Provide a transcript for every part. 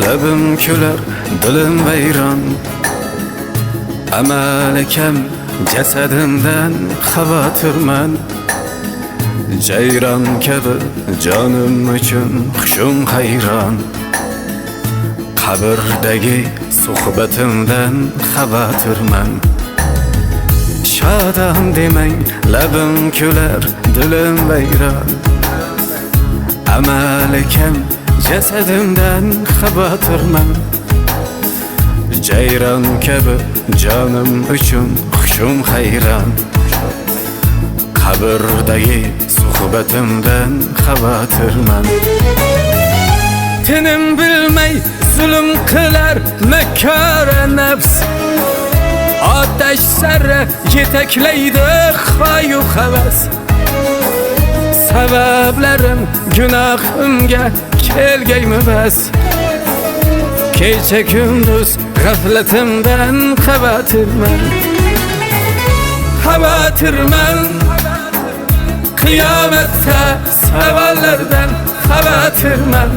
labim kular, dilim vayron. Amal kam jasadimdan xavotirman. Jayron kabi jonim uchun hushim hayron. Qabrdagi suhbatimdan xavotirman. Shodam demang, labim kular, dilim vayron. Amal kam jasadimdan xavotirman. Jayron kabi jonim uchun hushim hayron. Qabrdagi suhbatimdan xavotirman. Tinim bilmay zulm qilar makara nafs. Otash sari yetaklaydi xoyu havas. Sabablarim gunohimga kelgaymi bas. Kecha kunduz g'aflatimdan xavotirman. Xavotirman. Qiyomatda savollardan xavotirman.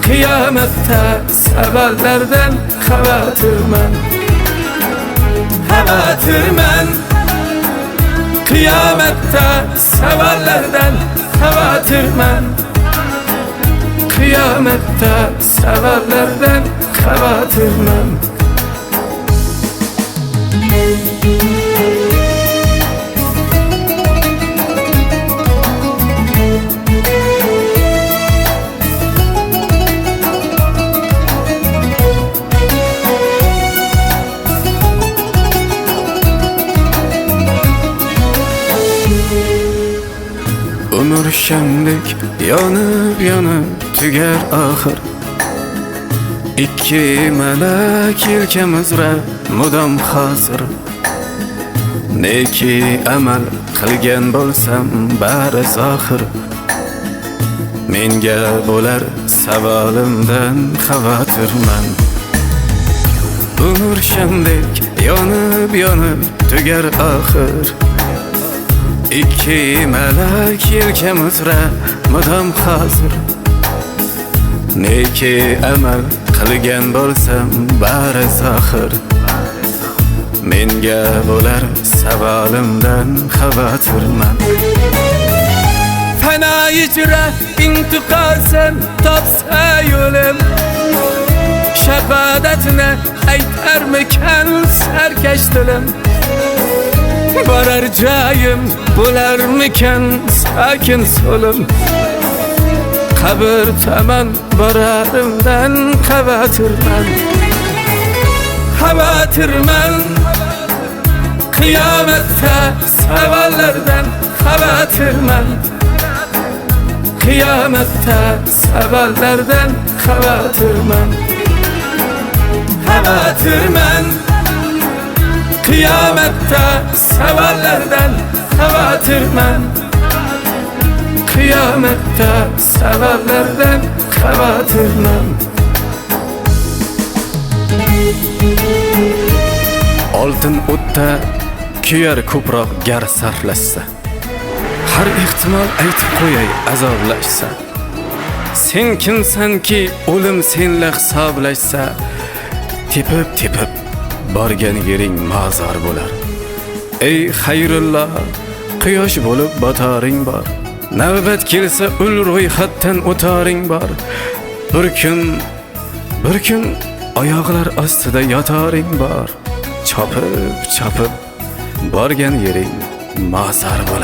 Qiyomatda savollardan xavotirman. Xavotirman. Qiyomatda savollardan xavotirman. Qiyomatda savollardan xavotirman. Umr shamdek yonib tugar oxir. Ikki malak yelkamizra mudom hozir. Neki amal qilgan bo'lsam bari zohir. Menga bo'lar savolimdan xavotirman. Umr shamdek yonib tugar oxir. Ikki malak yelkamizra mudom hozir. Neki amal qilgan bo'lsam bari zohir. Menga bo'lar savolimdan xavotirman. Fana ijra intiqosan topsa yo'lim. Shahodatni aytarmikan sarkash dilim. Borar joyim bo'larmikan sakin so'lim. Qabr tomon borarimdan xavotirman. Xavotirman. Qiyomatda savollardan xavotirman. Qiyomatda savollardan xavotirman. Xavotirman. Qiyomatda savollardan xavotirman. Qiyomatda savollardan xavotirman. Oltin o'tda kuyar ko'proq gar sarflashsa. Har ehtimol aytib qo'yay azoblashsa. Sen kimsanki o'lim senla hisoblashsa. Tepib borgan yering ma'zor bo'lar. Ey xayrulloh, quyosh bo'lib botaring bor. Navbat kelsa ul ro'yxatdan o'taring bor. Bir kun oyoqlar ostida yotaring bor. Chopib borgan yering ma'zor bo'lar.